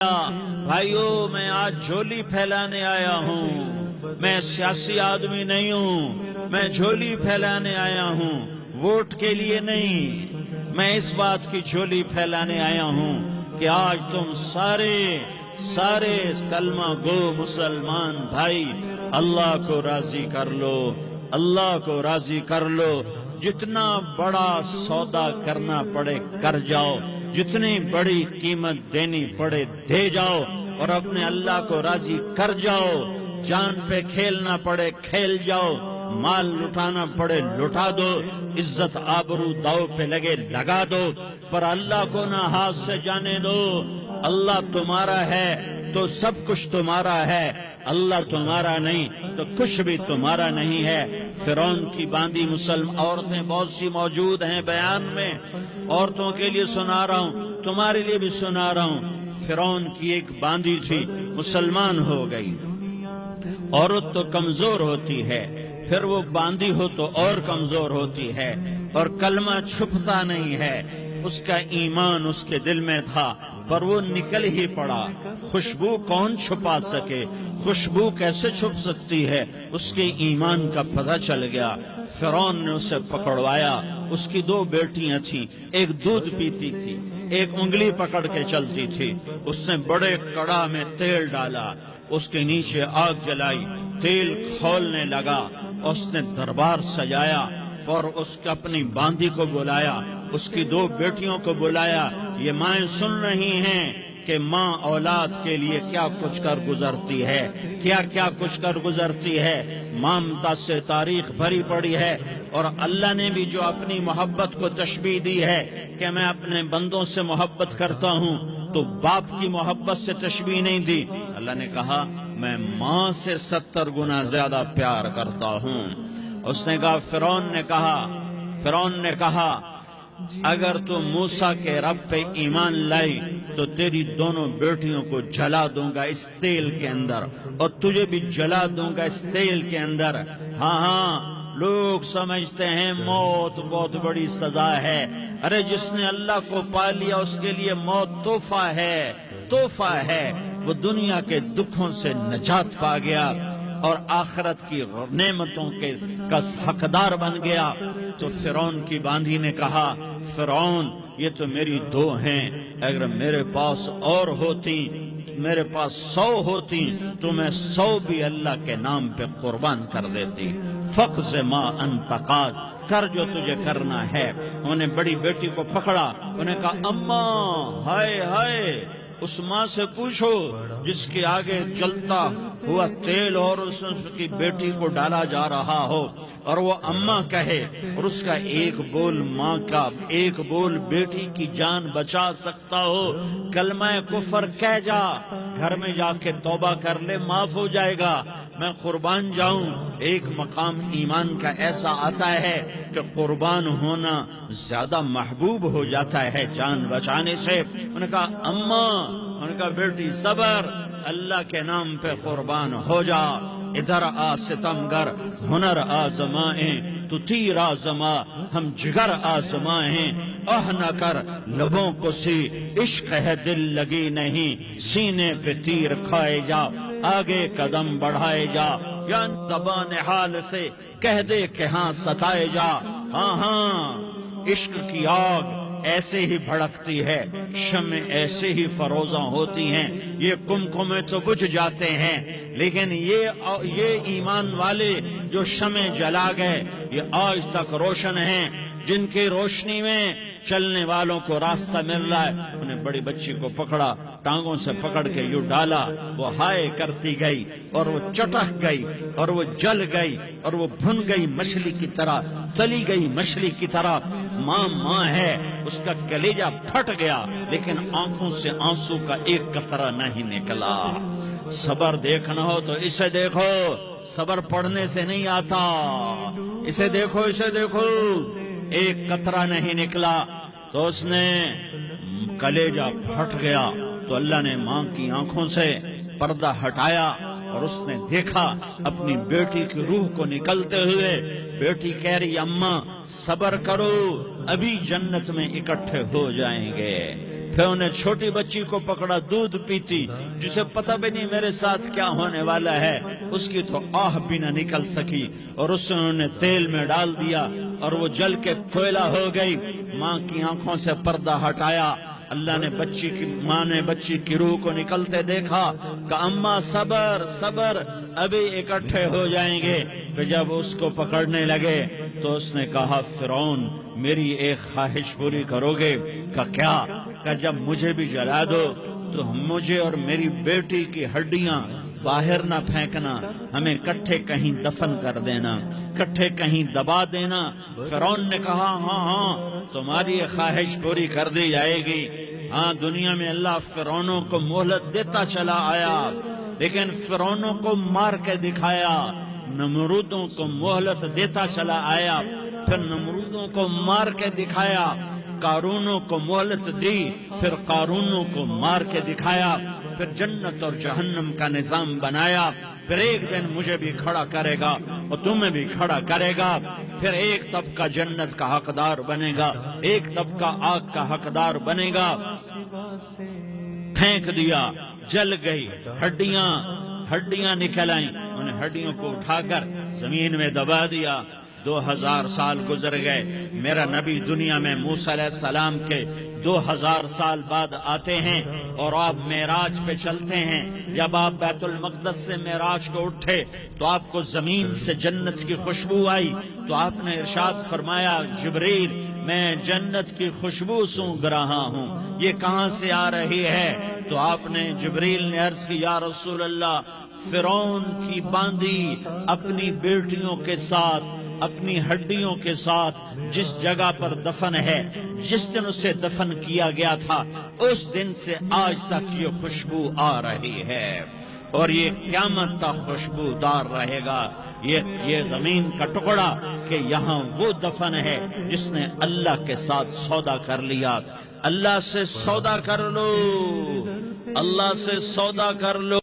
بھائیو میں آج جھولی پھیلانے آیا ہوں، میں سیاسی آدمی نہیں ہوں، میں جھولی پھیلانے آیا ہوں، ووٹ کے لیے نہیں، میں اس بات کی جھولی پھیلانے آیا ہوں کہ آج تم سارے کلمہ گو مسلمان بھائی اللہ کو راضی کر لو، اللہ کو راضی کر لو، جتنا بڑا سودا کرنا پڑے کر جاؤ، جتنی بڑی قیمت دینی پڑے دے جاؤ، اور اپنے اللہ کو راضی کر جاؤ، جان پہ کھیلنا پڑے کھیل جاؤ، مال لٹانا پڑے لٹا دو، عزت آبرو داؤ پہ لگے لگا دو، پر اللہ کو نہ ہاتھ سے جانے دو۔ اللہ تمہارا ہے تو سب کچھ تمہارا ہے، اللہ تمہارا نہیں تو کچھ بھی تمہارا نہیں ہے۔ فرعون کی باندھی مسلم عورتیں بہت سی موجود ہیں بیان میں، عورتوں کے لیے سنا رہا ہوں، تمہارے لیے بھی سنا رہا ہوں۔ فرعون کی ایک باندھی تھی، مسلمان ہو گئی۔ عورت تو کمزور ہوتی ہے، پھر وہ باندھی ہو تو اور کمزور ہوتی ہے، اور کلمہ چھپتا نہیں ہے۔ اس کا ایمان اس کے دل میں تھا، پر وہ نکل ہی پڑا۔ خوشبو کون چھپا سکے، خوشبو کیسے چھپ سکتی ہے؟ اس کے ایمان کا پتہ چل گیا۔ فرعون نے اسے پکڑوایا۔ اس کی دو بیٹیاں تھیں، ایک دودھ پیتی تھی، ایک انگلی پکڑ کے چلتی تھی۔ اس نے بڑے کڑا میں تیل ڈالا، اس کے نیچے آگ جلائی، تیل کھولنے لگا، اس نے دربار سجایا، اور اس کا اپنی باندھی کو بلایا، اس کی دو بیٹیوں کو بلایا۔ یہ مائیں سن رہی ہیں کہ ماں اولاد کے لیے کیا کچھ کر گزرتی ہے، کیا کچھ کر گزرتی ہے۔ مامتا سے تاریخ بھری پڑی ہے، اور اللہ نے بھی جو اپنی محبت کو تشبیہ دی ہے کہ میں اپنے بندوں سے محبت کرتا ہوں، تو باپ کی محبت سے تشبیہ نہیں دی۔ اللہ نے کہا میں ماں سے 70 گنا زیادہ پیار کرتا ہوں۔ اس نے کہا فرعون نے کہا اگر تو موسیٰ کے رب پہ ایمان لائی تو تیری دونوں بیٹیوں کو جلا دوں گا اس تیل کے اندر، اور تجھے بھی جلا دوں گا اس تیل کے اندر۔ ہاں لوگ سمجھتے ہیں موت بہت بڑی سزا ہے۔ ارے جس نے اللہ کو پا لیا اس کے لیے موت تحفہ ہے۔ وہ دنیا کے دکھوں سے نجات پا گیا اور آخرت کی نعمتوں کے حقدار بن گیا۔ تو فرعون کی باندھی نے کہا فرعون یہ تو میری دو ہیں، اگر میرے پاس اور ہوتی، میرے پاس 100 ہوتی تو میں 100 بھی اللہ کے نام پہ قربان کر دیتی۔ فقض ما انت قاض، کر جو تجھے کرنا ہے۔ انہوں نے بڑی بیٹی کو پکڑا، انہیں کہا اماں ہائے اس ماں سے پوچھو جس کے آگے جلتا ہوا تیل اور اس کی بیٹی کو ڈالا جا رہا ہو، اور وہ اماں کہے، اور اس کا ایک بول ماں کا، ایک بول بیٹی کی جان بچا سکتا ہو۔ کلمہ کفر کہہ جا، گھر میں جا کے توبہ کر لے، معاف ہو جائے گا، میں قربان جاؤں۔ ایک مقام ایمان کا ایسا آتا ہے کہ قربان ہونا زیادہ محبوب ہو جاتا ہے جان بچانے سے۔ انہوں نے کہا اماں، انہوں نے کہا بیٹی صبر، اللہ کے نام پہ قربان ہو جا۔ ادھر آ ستمگر، ہنر آزمائیں تو تیر آزما، ہم جگر آزمائیں، نہ کر لبوں کو سی، عشق ہے دل لگی نہیں، سینے پہ تیر کھائے جا، آگے قدم بڑھائے جا، یا زبان حال سے کہہ دے کہ ہاں ستائے جا۔ ہاں عشق کی آگ ایسے ہی بھڑکتی ہے، شمع ایسے ہی فروزاں ہوتی ہیں، یہ کمکمے تو بجھ جاتے ہیں، لیکن یہ ایمان والے جو شمع جلا گئے یہ آج تک روشن ہیں، جن کی روشنی میں چلنے والوں کو راستہ مل رہا ہے۔ انہیں بڑی بچی کو پکڑا، ٹانگوں سے پکڑ کے یوں ڈالا، وہ ہائے کرتی گئی، اور وہ چٹک گئی، اور وہ جل گئی، اور وہ بھن گئی مچھلی کی طرح، تلی گئی مچھلی کی طرح۔ ماں ہے، اس کا کلیجہ پھٹ گیا، لیکن آنکھوں سے آنسو کا ایک قطرہ نہیں نکلا۔ صبر دیکھنا ہو تو اسے دیکھو، صبر پڑھنے سے نہیں آتا، اسے دیکھو۔ ایک قطرہ نہیں نکلا تو اس نے کلیجہ پھٹ گیا، تو اللہ نے ماں کی آنکھوں سے پردہ ہٹایا، اور اس نے دیکھا اپنی بیٹی کی روح کو نکلتے ہوئے۔ بیٹی کہہ رہی اماں صبر کرو، ابھی جنت میں اکٹھے ہو جائیں گے، پھر انہیں چھوٹی بچی کو پکڑا دودھ پیتی، جسے پتہ بھی نہیں میرے ساتھ کیا ہونے والا ہے، اس کی تو آہ بھی نہ نکل سکی، اور اس نے انہیں تیل میں ڈال دیا اور وہ جل کے کوئلہ ہو گئی۔ ماں کی آنکھوں سے پردہ ہٹایا، اللہ نے ماں نے بچی کی روح کو نکلتے دیکھا کہ اماں صبر صبر، ابھی اکٹھے ہو جائیں گے۔ پھر جب اس کو پکڑنے لگے تو اس نے کہا فرعون میری ایک خواہش پوری کرو گے؟ کہ کیا؟ کہ جب مجھے بھی جلا دو تو مجھے اور میری بیٹی کی ہڈیاں باہر نہ پھینکنا، ہمیں کٹھے کہیں دفن کر دینا، کٹھے کہیں دبا دینا۔ فرعون نے کہا ہاں ہاں تمہاری خواہش پوری کر دی جائے گی۔ ہاں دنیا میں اللہ فرعونوں کو مہلت دیتا چلا آیا، لیکن فرعونوں کو مار کے دکھایا، نمرودوں کو مہلت دیتا چلا آیا، پھر نمرودوں کو مار کے دکھایا، قارونوں کو مہلت دی، پھر قارونوں کو مار کے دکھایا، پھر جنت اور جہنم کا نظام بنایا۔ پھر ایک دن مجھے بھی کھڑا کرے گا اور تمہیں بھی کھڑا کرے گا، پھر ایک طبقہ جنت کا حقدار بنے گا، ایک طبقہ آگ کا حقدار بنے گا۔ پھینک دیا، جل گئی، ہڈیاں نکل آئیں، انہیں ہڈیوں کو اٹھا کر زمین میں دبا دیا۔ 2000 سال گزر گئے، میرا نبی دنیا میں موسیٰ علیہ السلام کے 2000 سال بعد آتے ہیں اور آپ معراج پہ چلتے ہیں۔ جب آپ بیت المقدس سے معراج کو اٹھے تو آپ کو زمین سے جنت کی خوشبو آئی، تو آپ نے ارشاد فرمایا جبریل میں جنت کی خوشبو سونگ رہا ہوں، یہ کہاں سے آ رہی ہے؟ تو آپ نے جبریل نے عرض کی یا رسول اللہ فرعون کی باندی اپنی بیٹیوں کے ساتھ، اپنی ہڈیوں کے ساتھ جس جگہ پر دفن ہے، جس دن اسے دفن کیا گیا تھا، اس دن سے آج تک یہ خوشبو آ رہی ہے، اور یہ قیامت تک خوشبودار رہے گا۔ یہ زمین کا ٹکڑا کہ یہاں وہ دفن ہے جس نے اللہ کے ساتھ سودا کر لیا۔ اللہ سے سودا کر لو، اللہ سے سودا کر لو۔